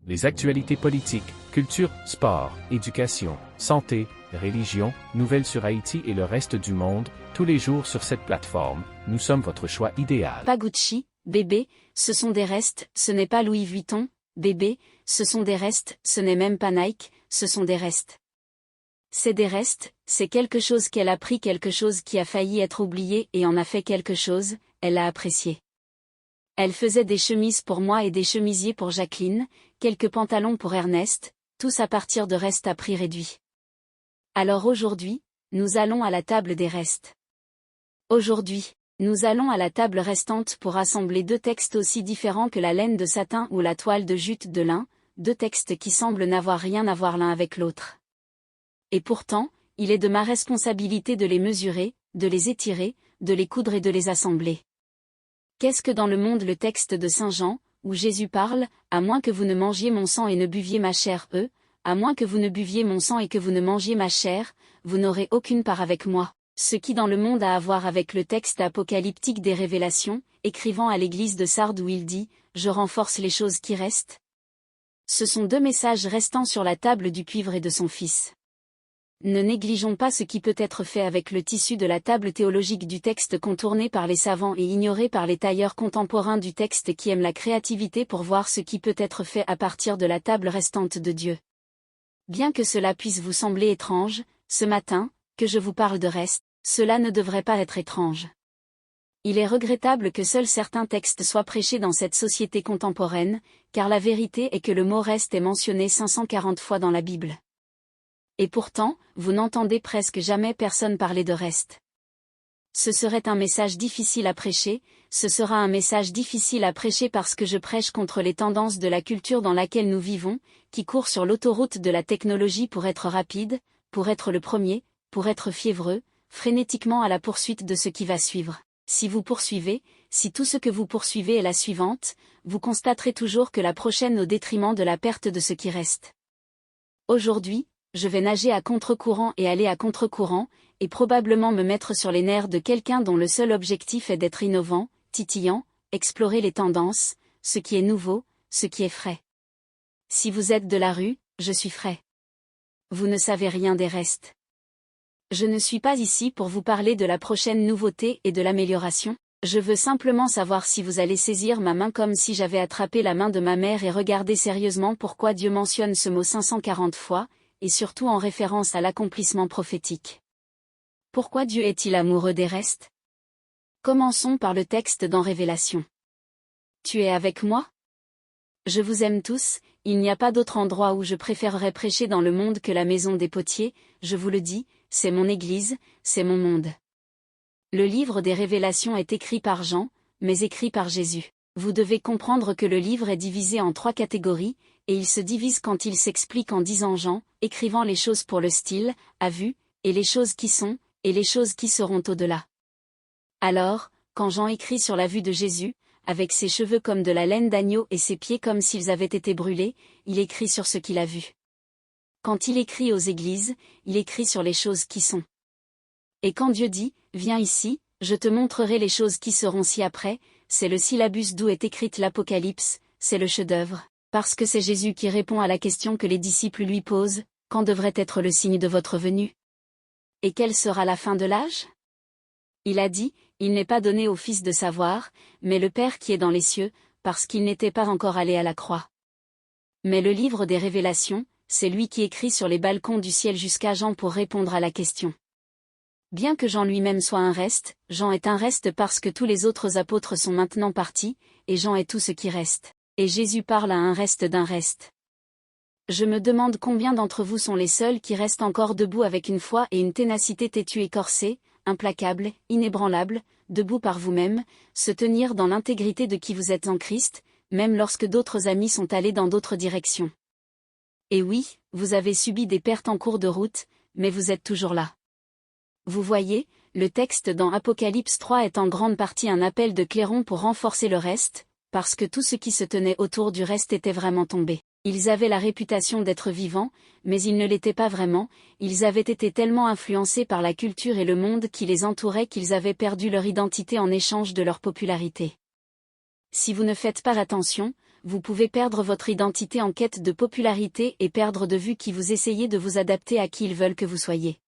Les actualités politiques, culture, sport, éducation, santé, religion, nouvelles sur Haïti et le reste du monde, tous les jours sur cette plateforme, nous sommes votre choix idéal. Pas Gucci, bébé, ce sont des restes, ce n'est pas Louis Vuitton, bébé, ce sont des restes, ce n'est même pas Nike, ce sont des restes. C'est des restes, c'est quelque chose qu'elle a pris, quelque chose qui a failli être oublié et en a fait quelque chose, elle l'a apprécié. Elle faisait des chemises pour moi et des chemisiers pour Jacqueline, quelques pantalons pour Ernest, tous à partir de restes à prix réduit. Alors aujourd'hui, nous allons à la table des restes. Aujourd'hui, nous allons à la table restante pour assembler deux textes aussi différents que la laine de satin ou la toile de jute de lin, deux textes qui semblent n'avoir rien à voir l'un avec l'autre. Et pourtant, il est de ma responsabilité de les mesurer, de les étirer, de les coudre et de les assembler. Qu'est-ce que dans le monde le texte de Saint Jean, où Jésus parle, à moins que vous ne mangiez mon sang et ne buviez ma chair, à moins que vous ne buviez mon sang et que vous ne mangiez ma chair, vous n'aurez aucune part avec moi. Ce qui dans le monde a à voir avec le texte apocalyptique des Révélations, écrivant à l'église de Sardes où il dit « Je renforce les choses qui restent ». Ce sont deux messages restant sur la table du cuivre et de son fils. Ne négligeons pas ce qui peut être fait avec le tissu de la table théologique du texte contourné par les savants et ignoré par les tailleurs contemporains du texte qui aiment la créativité pour voir ce qui peut être fait à partir de la table restante de Dieu. Bien que cela puisse vous sembler étrange, ce matin, que je vous parle de reste, cela ne devrait pas être étrange. Il est regrettable que seuls certains textes soient prêchés dans cette société contemporaine, car la vérité est que le mot reste est mentionné 540 fois dans la Bible. Et pourtant, vous n'entendez presque jamais personne parler de reste. Ce serait un message difficile à prêcher, ce sera un message difficile à prêcher parce que je prêche contre les tendances de la culture dans laquelle nous vivons, qui court sur l'autoroute de la technologie pour être rapide, pour être le premier, pour être fiévreux, frénétiquement à la poursuite de ce qui va suivre. Si vous poursuivez, si tout ce que vous poursuivez est la suivante, vous constaterez toujours que la prochaine au détriment de la perte de ce qui reste. Aujourd'hui, je vais nager à contre-courant et aller à contre-courant, et probablement me mettre sur les nerfs de quelqu'un dont le seul objectif est d'être innovant, titillant, explorer les tendances, ce qui est nouveau, ce qui est frais. Si vous êtes de la rue, je suis frais. Vous ne savez rien des restes. Je ne suis pas ici pour vous parler de la prochaine nouveauté et de l'amélioration. Je veux simplement savoir si vous allez saisir ma main comme si j'avais attrapé la main de ma mère et regarder sérieusement pourquoi Dieu mentionne ce mot 540 fois, et surtout en référence à l'accomplissement prophétique. Pourquoi Dieu est-il amoureux des restes? Commençons par le texte dans Révélation. Tu es avec moi? Je vous aime tous, il n'y a pas d'autre endroit où je préférerais prêcher dans le monde que la maison des potiers, je vous le dis, c'est mon Église, c'est mon monde. Le livre des Révélations est écrit par Jean, mais écrit par Jésus. Vous devez comprendre que le livre est divisé en 3 catégories, et il se divise quand il s'explique en disant Jean, écrivant les choses pour le style, à vue, et les choses qui sont, et les choses qui seront au-delà. Alors, quand Jean écrit sur la vue de Jésus, avec ses cheveux comme de la laine d'agneau et ses pieds comme s'ils avaient été brûlés, il écrit sur ce qu'il a vu. Quand il écrit aux églises, il écrit sur les choses qui sont. Et quand Dieu dit, viens ici, je te montrerai les choses qui seront ci-après, c'est le syllabus d'où est écrite l'Apocalypse, c'est le chef-d'œuvre, parce que c'est Jésus qui répond à la question que les disciples lui posent, quand devrait être le signe de votre venue? Et quelle sera la fin de l'âge? Il a dit, il n'est pas donné au Fils de savoir, mais le Père qui est dans les cieux, parce qu'il n'était pas encore allé à la croix. Mais le livre des Révélations, c'est lui qui écrit sur les balcons du ciel jusqu'à Jean pour répondre à la question. Bien que Jean lui-même soit un reste, Jean est un reste parce que tous les autres apôtres sont maintenant partis, et Jean est tout ce qui reste. Et Jésus parle à un reste d'un reste. Je me demande combien d'entre vous sont les seuls qui restent encore debout avec une foi et une ténacité têtue et corsée, implacable, inébranlable, debout par vous-même, se tenir dans l'intégrité de qui vous êtes en Christ, même lorsque d'autres amis sont allés dans d'autres directions. Et oui, vous avez subi des pertes en cours de route, mais vous êtes toujours là. Vous voyez, le texte dans Apocalypse 3 est en grande partie un appel de clairon pour renforcer le reste, parce que tout ce qui se tenait autour du reste était vraiment tombé. Ils avaient la réputation d'être vivants, mais ils ne l'étaient pas vraiment, ils avaient été tellement influencés par la culture et le monde qui les entourait qu'ils avaient perdu leur identité en échange de leur popularité. Si vous ne faites pas attention, vous pouvez perdre votre identité en quête de popularité et perdre de vue qui vous essayez de vous adapter à qui ils veulent que vous soyez.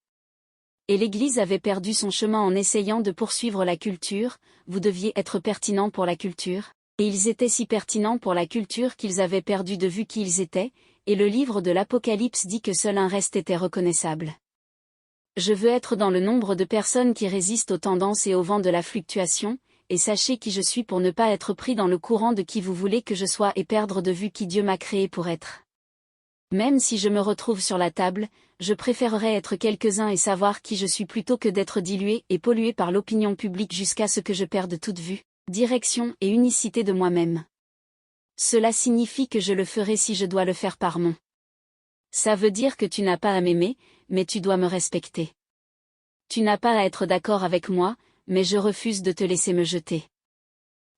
Et l'Église avait perdu son chemin en essayant de poursuivre la culture, vous deviez être pertinent pour la culture, et ils étaient si pertinents pour la culture qu'ils avaient perdu de vue qui ils étaient, et le livre de l'Apocalypse dit que seul un reste était reconnaissable. Je veux être dans le nombre de personnes qui résistent aux tendances et au vent de la fluctuation, et sachez qui je suis pour ne pas être pris dans le courant de qui vous voulez que je sois et perdre de vue qui Dieu m'a créé pour être. Même si je me retrouve sur la table, je préférerais être quelques-uns et savoir qui je suis plutôt que d'être dilué et pollué par l'opinion publique jusqu'à ce que je perde toute vue, direction et unicité de moi-même. Cela signifie que je le ferai si je dois le faire par mon. Ça veut dire que tu n'as pas à m'aimer, mais tu dois me respecter. Tu n'as pas à être d'accord avec moi, mais je refuse de te laisser me jeter.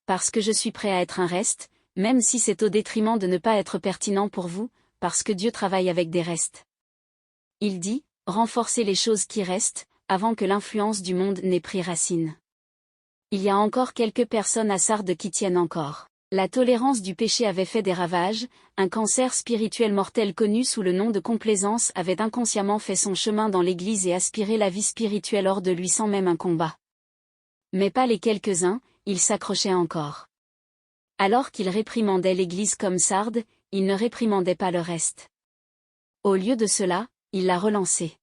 Parce que je suis prêt à être un reste, même si c'est au détriment de ne pas être pertinent pour vous, parce que Dieu travaille avec des restes. Il dit, renforcez les choses qui restent, avant que l'influence du monde n'ait pris racine. Il y a encore quelques personnes à Sardes qui tiennent encore. La tolérance du péché avait fait des ravages, un cancer spirituel mortel connu sous le nom de complaisance avait inconsciemment fait son chemin dans l'Église et aspiré la vie spirituelle hors de lui sans même un combat. Mais pas les quelques-uns, ils s'accrochaient encore. Alors qu'il réprimandait l'Église comme Sardes, il ne réprimandait pas le reste. Au lieu de cela, il l'a relancé.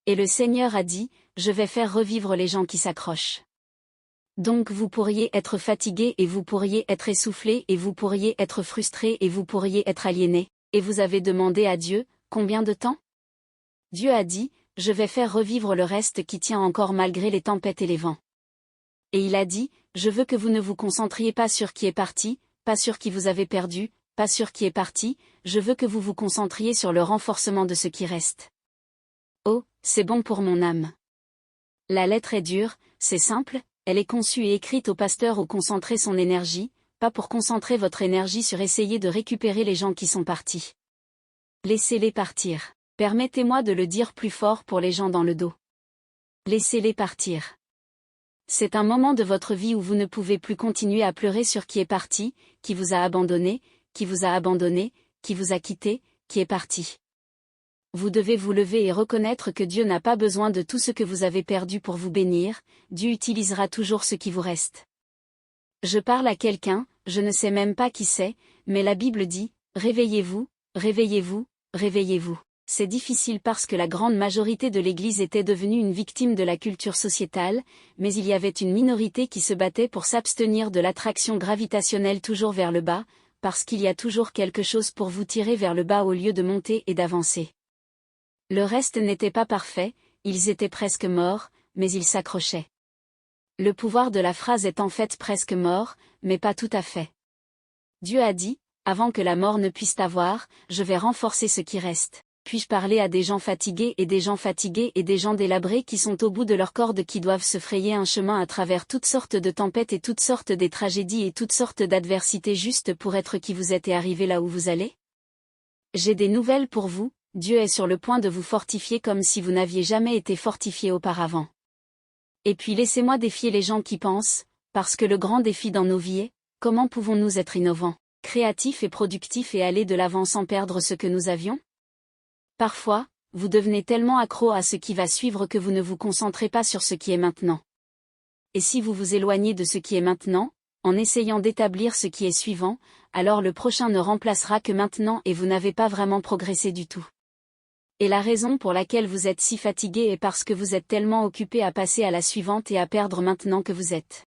Et le Seigneur a dit, je vais faire revivre les gens qui s'accrochent. Donc vous pourriez être fatigué et vous pourriez être essoufflé et vous pourriez être frustré et vous pourriez être aliéné, et vous avez demandé à Dieu, combien de temps? Dieu a dit, je vais faire revivre le reste qui tient encore malgré les tempêtes et les vents. Et il a dit, je veux que vous ne vous concentriez pas sur qui est parti, pas sur qui vous avez perdu, pas sur qui est parti, je veux que vous vous concentriez sur le renforcement de ce qui reste. Oh, c'est bon pour mon âme. La lettre est dure, c'est simple, elle est conçue et écrite au pasteur pour concentrer son énergie, pas pour concentrer votre énergie sur essayer de récupérer les gens qui sont partis. Laissez-les partir. Permettez-moi de le dire plus fort pour les gens dans le dos. Laissez-les partir. C'est un moment de votre vie où vous ne pouvez plus continuer à pleurer sur qui est parti, qui vous a abandonné, qui vous a abandonné, qui vous a quitté, qui est parti. Vous devez vous lever et reconnaître que Dieu n'a pas besoin de tout ce que vous avez perdu pour vous bénir, Dieu utilisera toujours ce qui vous reste. Je parle à quelqu'un, je ne sais même pas qui c'est, mais la Bible dit, réveillez-vous, réveillez-vous, réveillez-vous. C'est difficile parce que la grande majorité de l'Église était devenue une victime de la culture sociétale, mais il y avait une minorité qui se battait pour s'abstenir de l'attraction gravitationnelle toujours vers le bas, parce qu'il y a toujours quelque chose pour vous tirer vers le bas au lieu de monter et d'avancer. Le reste n'était pas parfait, ils étaient presque morts, mais ils s'accrochaient. Le pouvoir de la phrase est en fait presque mort, mais pas tout à fait. Dieu a dit, avant que la mort ne puisse t'avoir, je vais renforcer ce qui reste. Puis-je parler à des gens fatigués et des gens fatigués et des gens délabrés qui sont au bout de leur corde qui doivent se frayer un chemin à travers toutes sortes de tempêtes et toutes sortes des tragédies et toutes sortes d'adversités juste pour être qui vous êtes et arriver là où vous allez? J'ai des nouvelles pour vous, Dieu est sur le point de vous fortifier comme si vous n'aviez jamais été fortifié auparavant. Et puis laissez-moi défier les gens qui pensent, parce que le grand défi dans nos vies est, comment pouvons-nous être innovants, créatifs et productifs et aller de l'avant sans perdre ce que nous avions? Parfois, vous devenez tellement accro à ce qui va suivre que vous ne vous concentrez pas sur ce qui est maintenant. Et si vous vous éloignez de ce qui est maintenant, en essayant d'établir ce qui est suivant, alors le prochain ne remplacera que maintenant et vous n'avez pas vraiment progressé du tout. Et la raison pour laquelle vous êtes si fatigué est parce que vous êtes tellement occupé à passer à la suivante et à perdre maintenant que vous êtes.